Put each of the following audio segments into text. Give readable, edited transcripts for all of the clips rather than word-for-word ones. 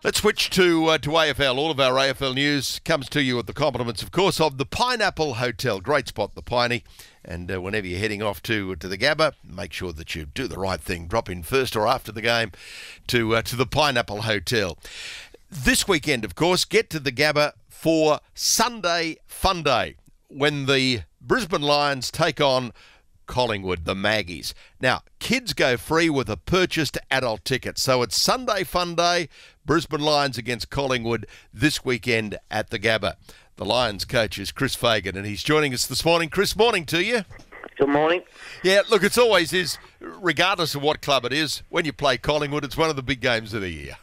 Let's switch to AFL. All of our AFL news comes to you at the compliments, of course, of the Pineapple Hotel. Great spot, the Piney. And whenever you're heading off to the Gabba, make sure that you do the right thing. Drop in first or after the game to the Pineapple Hotel. This weekend, of course, get to the Gabba for Sunday Fun Day, when the Brisbane Lions take on Collingwood, the Maggies. Now, kids go free with a purchased adult ticket. So it's Sunday Fun Day, Brisbane Lions against Collingwood this weekend at the Gabba. The Lions coach is Chris Fagan, and he's joining us this morning. Chris, morning to you. Good morning. Yeah, look, it's always is, regardless of what club it is, when you play Collingwood, it's one of the big games of the year.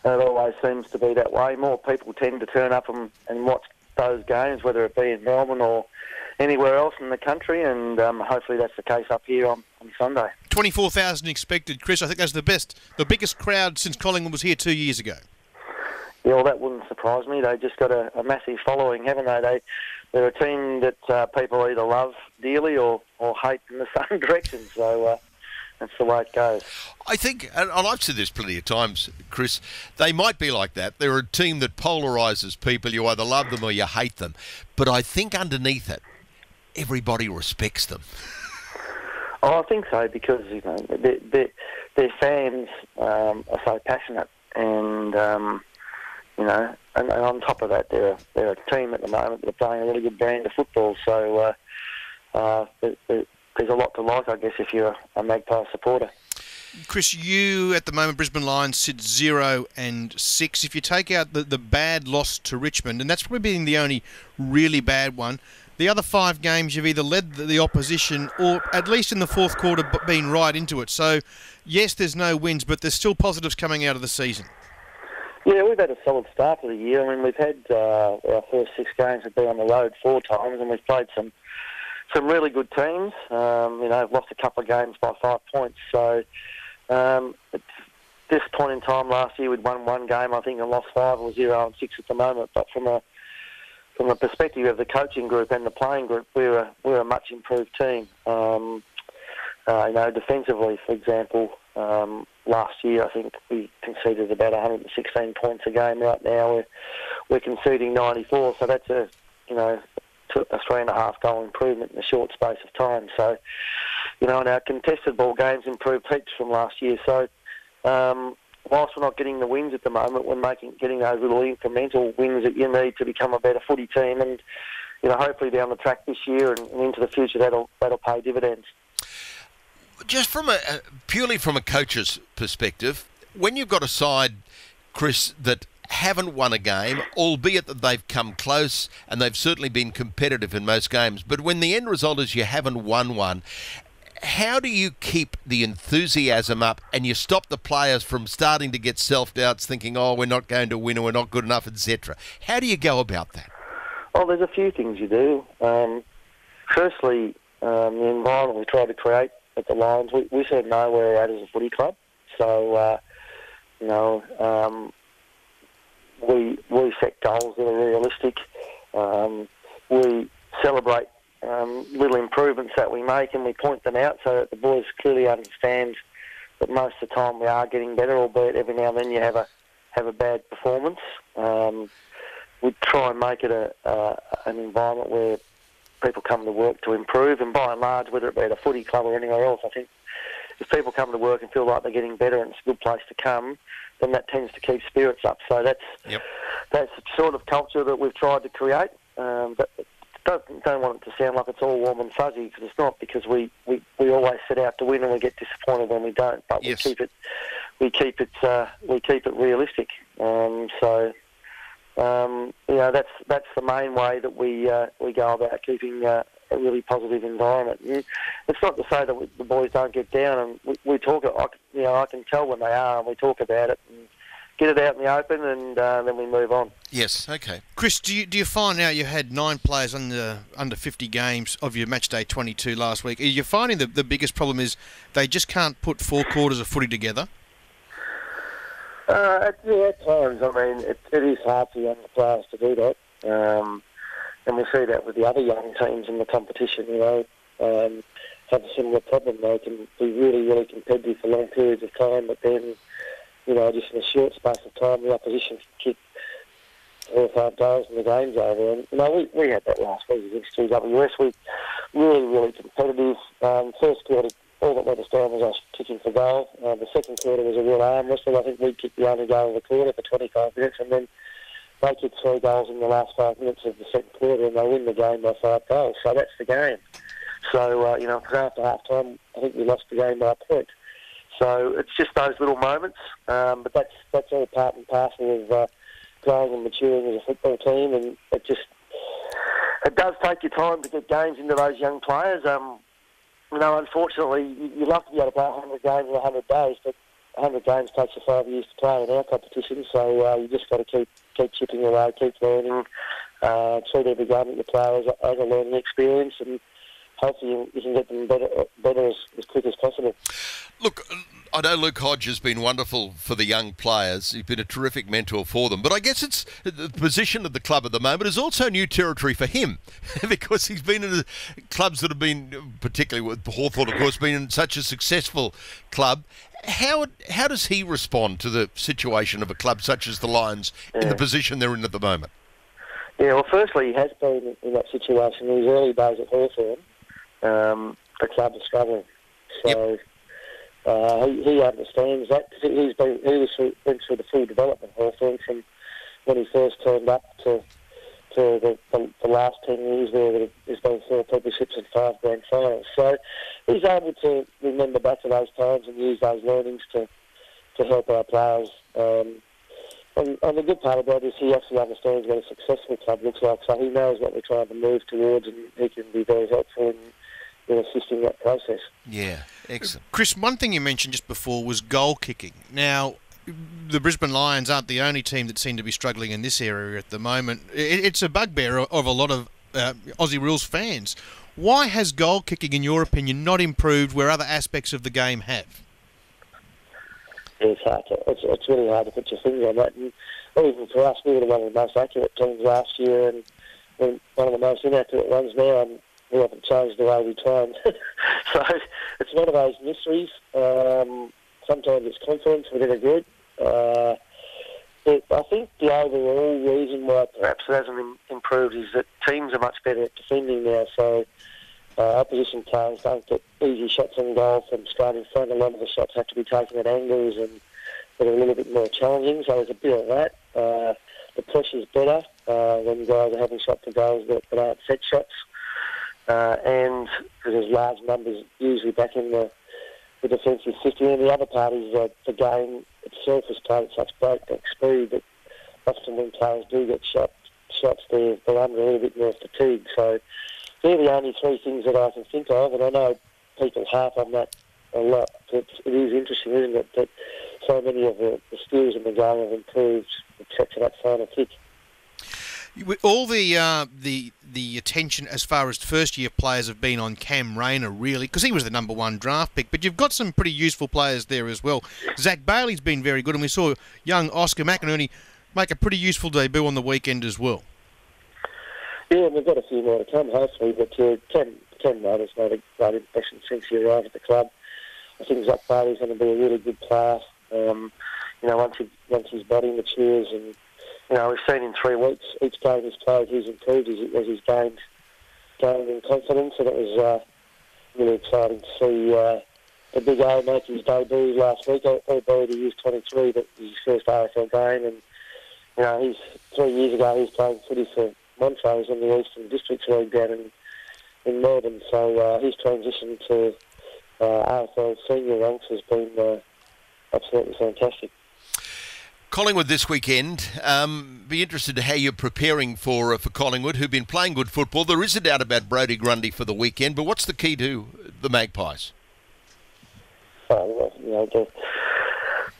It always seems to be that way. More people tend to turn up and watch those games, whether it be in Melbourne or anywhere else in the country, and hopefully that's the case up here on Sunday. 24,000 expected, Chris. I think that's the biggest crowd since Collingwood was here 2 years ago. Yeah, well, that wouldn't surprise me. They just got a massive following, haven't they? They're a team that people either love dearly or hate in the same direction, so that's the way it goes. I think, and I've said this plenty of times, Chris, they might be like that. They're a team that polarises people. You either love them or you hate them. But I think underneath it, everybody respects them. Oh, I think so, because their fans are so passionate, and and on top of that, they're a team at the moment that are playing a really good brand of football. So there's a lot to like, I guess, if you're a Magpie supporter. Chris, you at the moment, Brisbane Lions sit 0-6. If you take out the bad loss to Richmond, and that's probably been the only really bad one, the other 5 games you've either led the opposition or, at least in the fourth quarter, been right into it. So, yes, there's no wins, but there's still positives coming out of the season. Yeah, we've had a solid start to the year. I mean, we've had our first 6 games have been on the road 4 times, and we've played some really good teams. We've lost a couple of games by 5 points. So, at this point in time last year, we'd won 1 game, I think, and lost 5. It was 0-6 at the moment. But from a perspective of the coaching group and the playing group, we're a much improved team. Defensively, for example, last year I think we conceded about 116 points a game. Right now we're conceding 94, so that's a 3.5 goal improvement in a short space of time. So, and our contested ball games improved heaps from last year. So, whilst we're not getting the wins at the moment, we're getting those little incremental wins that you need to become a better footy team, and hopefully down the track this year and into the future that'll pay dividends. Just purely from a coach's perspective, when you've got a side, Chris, that haven't won a game, albeit that they've come close and they've certainly been competitive in most games, but when the end result is you haven't won one, how do you keep the enthusiasm up and you stop the players from starting to get self-doubts, thinking, oh, we're not going to win or we're not good enough, etc.? How do you go about that? Well, there's a few things you do. Firstly, the environment we try to create at the Lions, we sort of know where we're at as a footy club. So, we set goals that are realistic. We celebrate little improvements that we make, and we point them out so that the boys clearly understand that most of the time we are getting better, albeit every now and then you have a bad performance. We try and make it an environment where people come to work to improve, and by and large, whether it be at a footy club or anywhere else, I think if people come to work and feel like they're getting better and it's a good place to come, then that tends to keep spirits up. So that's the sort of culture that we've tried to create. But don't want it to sound like it's all warm and fuzzy, because it's not, because we always set out to win and we get disappointed when we don't. But yes, we keep it realistic. That's the main way that we go about keeping a really positive environment. And it's not to say that the boys don't get down, and we talk. I can tell when they are, and we talk about it and get it out in the open, and then we move on. Yes, okay. Chris, do you find out you had 9 players under 50 games of your match day 22 last week? Are you finding the biggest problem is they just can't put 4 quarters of footy together? At times, I mean, it is hard for young players to do that. And we see that with the other young teams in the competition, have a similar problem. They can be really, really competitive for long periods of time, but then, just in a short space of time, the opposition kicked 4 or 5 goals and the game's over. And, we had that last week against GWS. We really, really competitive. First quarter, all that let us down was us kicking for goal. The second quarter was a real arm wrestle. I think we kicked the only goal of the quarter for 25 minutes, and then they kicked 3 goals in the last 5 minutes of the second quarter, and they win the game by 5 goals. So that's the game. So, because after half-time, I think we lost the game by a point. So it's just those little moments, but that's all part and parcel of growing and maturing as a football team, and it does take your time to get games into those young players. Unfortunately, you'd love to be able to play 100 games in 100 days, but 100 games takes you 5 years to play in our competition, so you just got to keep chipping away, keep learning, treat every game that you play as a learning experience, and hopefully you can get them better as quick as possible. Look, I know Luke Hodge has been wonderful for the young players. He's been a terrific mentor for them. But I guess it's the position of the club at the moment is also new territory for him because he's been in the clubs that have been, particularly with Hawthorn, of course, been in such a successful club. How does he respond to the situation of a club such as the Lions in the position they're in at the moment? Yeah, well, firstly, he has been in that situation. In his early days at Hawthorn, the club was struggling. So... Yep. He understands that because went through the full development of Hawthorn from when he first turned up to the last 10 years there. There's been 4 premierships and 5 grand finals. So he's able to remember back to those times and use those learnings to help our players. And the good part about it is he actually understands what a successful club looks like, so he knows what we're trying to move towards, and he can be very helpful in assisting that process. Yeah, excellent. Chris, one thing you mentioned just before was goal kicking. Now, the Brisbane Lions aren't the only team that seem to be struggling in this area at the moment. It's a bugbear of a lot of Aussie Rules fans. Why has goal kicking, in your opinion, not improved where other aspects of the game have? It's hard it's really hard to put your finger on that. And even for us, we were one of the most accurate teams last year and one of the most inaccurate ones now. And we haven't changed the way we train. So it's one of those mysteries. Sometimes it's confidence within a group. But I think the overall reason why perhaps it hasn't improved is that teams are much better at defending now. So opposition players don't get easy shots on goal from straight in front. A lot of the shots have to be taken at angles and that are a little bit more challenging. So there's a bit of that. The pressure's better when guys are having shots to goals that aren't set shots. And because there's large numbers usually back in the defensive 50. And the other part is that the game itself is played at such breakneck speed that often when players do get shots, they're under a little bit more fatigue. So they're the only 3 things that I can think of, and I know people harp on that a lot. It is interesting, isn't it, that so many of the skills in the game have improved except for that final kick. All the attention as far as first-year players have been on Cam Rayner, really, because he was the number 1 draft pick, but you've got some pretty useful players there as well. Zach Bailey's been very good, and we saw young Oscar McInerney make a pretty useful debut on the weekend as well. Yeah, and we've got a few more to come, hopefully, but Cam Rayner's made a great impression since he arrived at the club. I think Zach Bailey's going to be a really good player, once his body matures, and we've seen in 3 weeks, each game he's played, he's improved as he's gained in confidence, and it was really exciting to see the big O make his debut last week, albeit he was 23, but his first AFL game, and he's 3 years ago he was playing footy for Montrose in the Eastern Districts League down in Melbourne, so his transition to AFL senior ranks has been absolutely fantastic. Collingwood this weekend. Be interested in how you're preparing for Collingwood, who've been playing good football. There is a doubt about Brodie Grundy for the weekend, but what's the key to the Magpies?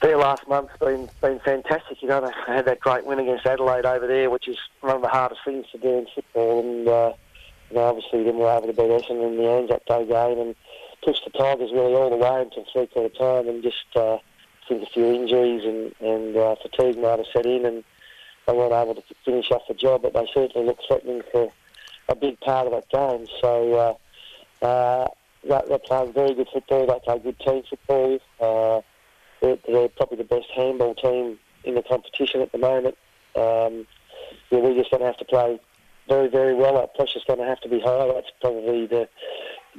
Their last month's been fantastic. They had that great win against Adelaide over there, which is one of the hardest things to do in football. And obviously, then we're able to beat Essendon in the Anzac Day game and push the Tigers really all the way until 3/4 time, and just I think a few injuries and fatigue might have set in, and they weren't able to finish off the job. But they certainly looked threatening for a big part of that game. So they're playing very good football. They play good team football. they're probably the best handball team in the competition at the moment. We're just going to have to play very, very well. Our pressure's going to have to be high. That's probably the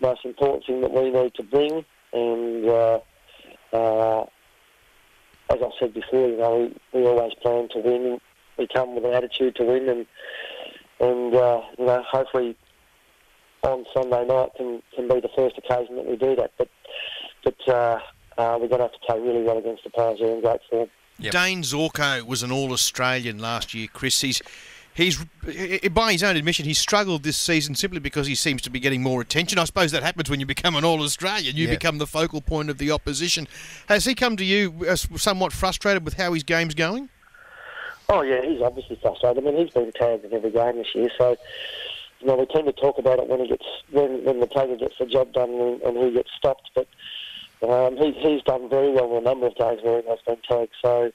most important thing that we need to bring. And as I said before, we always plan to win. We come with an attitude to win, and hopefully on Sunday night can be the first occasion that we do that. But we're going to have to play really well against the Pies. They're in great form. Yep. Dane Zorko was an All-Australian last year, Chris. He's by his own admission, he's struggled this season simply because he seems to be getting more attention. I suppose that happens when you become an All-Australian. You become the focal point of the opposition. Has he come to you somewhat frustrated with how his game's going? Oh, yeah, he's obviously frustrated. I mean, he's been tagged in every game this year, so we tend to talk about it when the player gets the job done and he gets stopped. But he's done very well in a number of days where he has been tagged. So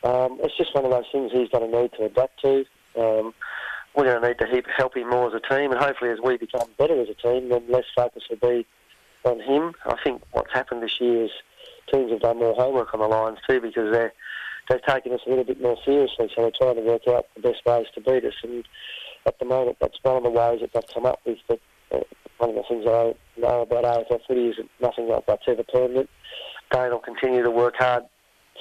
it's just one of those things he's going to need to adapt to. We're going to need to help him more as a team, and hopefully as we become better as a team, then less focus will be on him. I think what's happened this year is teams have done more homework on the Lions too, because they've taken us a little bit more seriously, so they're trying to work out the best ways to beat us. And at the moment, that's one of the ways that they've come up with. But one of the things I know about AFL footy is that nothing like that's ever permanent. Dane will continue to work hard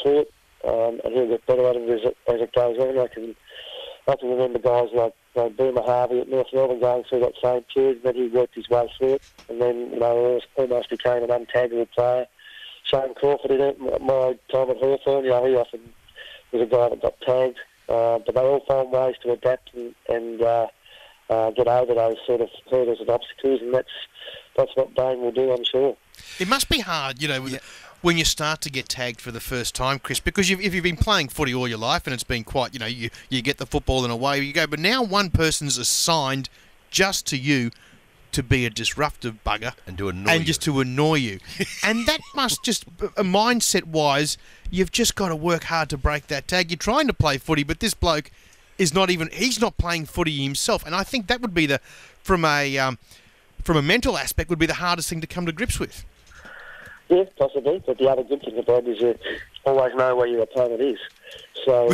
through it, and he'll get better at it as it goes on. I can remember guys like Boomer Harvey at North Melbourne going through that same period, and then he worked his way through it, and then almost became an untaggable player. Shane Crawford in it, my time at Hawthorn, he often was a guy that got tagged, but they all find ways to adapt and get over those sort of hurdles and obstacles, and that's what Dane will do, I'm sure. It must be hard, when you start to get tagged for the first time, Chris, because if you've been playing footy all your life and it's been quite, you get the football and away you go, but now one person's assigned just to you to be a disruptive bugger and to annoy you. And that must just, mindset-wise, you've just got to work hard to break that tag. You're trying to play footy, but this bloke is he's not playing footy himself. And I think that would be from a mental aspect, would be the hardest thing to come to grips with. Yeah, possibly. But the other good thing about it is you always know where your opponent is. So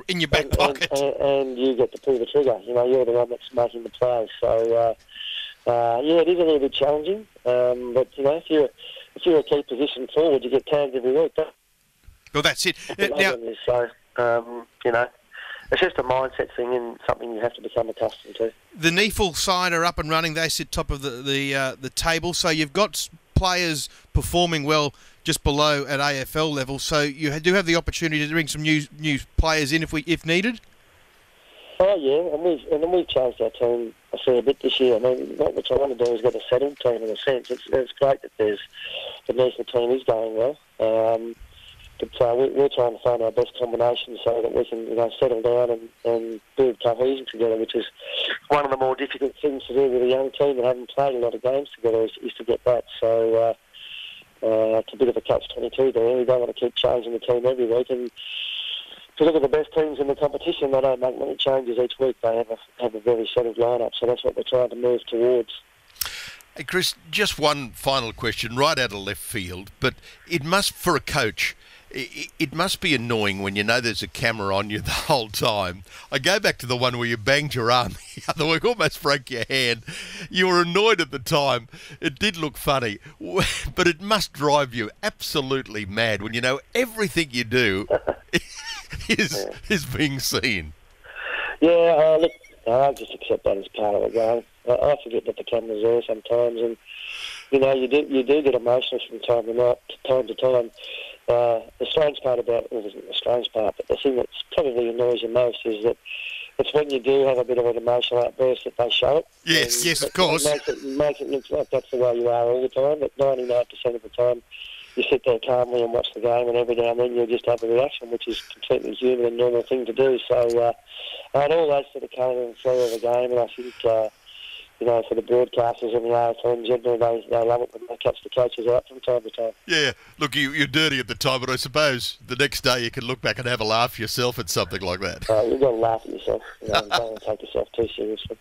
in your back pocket. And you get to pull the trigger. You're the one that's making the play. So, it is a little bit challenging. But, if you're a key position forward, you get tagged every week. Well, that's it. So, it's just a mindset thing and something you have to become accustomed to. The NEFL side are up and running. They sit top of the table. So you've got players performing well just below at AFL level. So you do have the opportunity to bring some new players in if needed. Oh yeah, and we've changed our team a fair bit this year. I mean, what we're trying to do is get a settled team in a sense. It's great that the NEFL team is going well. But we're trying to find our best combination so that we can settle down and build cohesion together, which is one of the more difficult things to do with a young team that haven't played a lot of games together is to get that. So it's a bit of a catch-22 there. We don't want to keep changing the team every week. And if you look at the best teams in the competition, they don't make many changes each week. They have a very settled lineup, so that's what we're trying to move towards. Hey Chris, just one final question, right out of left field, but it must, for a coach, it must be annoying when you know there's a camera on you the whole time. I go back to the one where you banged your arm the other week, almost broke your hand. You were annoyed at the time. It did look funny, but it must drive you absolutely mad when you know everything you do is being seen. Yeah, look, I just accept that as part of the game. I forget that the camera's there sometimes, and you do get emotional from time to time. The strange part about it, well, isn't the strange part, but the thing that's probably annoys you most is that it's when you do have a bit of an emotional outburst that they show it. Yes, of course. It makes it look like that's the way you are all the time, but 99% of the time you sit there calmly and watch the game, and every now and then you'll just have a reaction, which is completely human and normal thing to do. So it all adds to the colour and flow of the game, and I think for the broadcasters and the AFL in general, they love it when they catch the coaches out from time to time. Yeah, look, you're dirty at the time, but I suppose the next day you can look back and have a laugh yourself at something like that. You've got to laugh at yourself. Don't want to take yourself too seriously.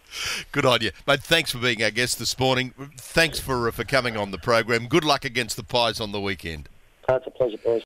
Good on you. Mate, thanks for being our guest this morning. Thanks for coming on the program. Good luck against the Pies on the weekend. It's a pleasure, boys.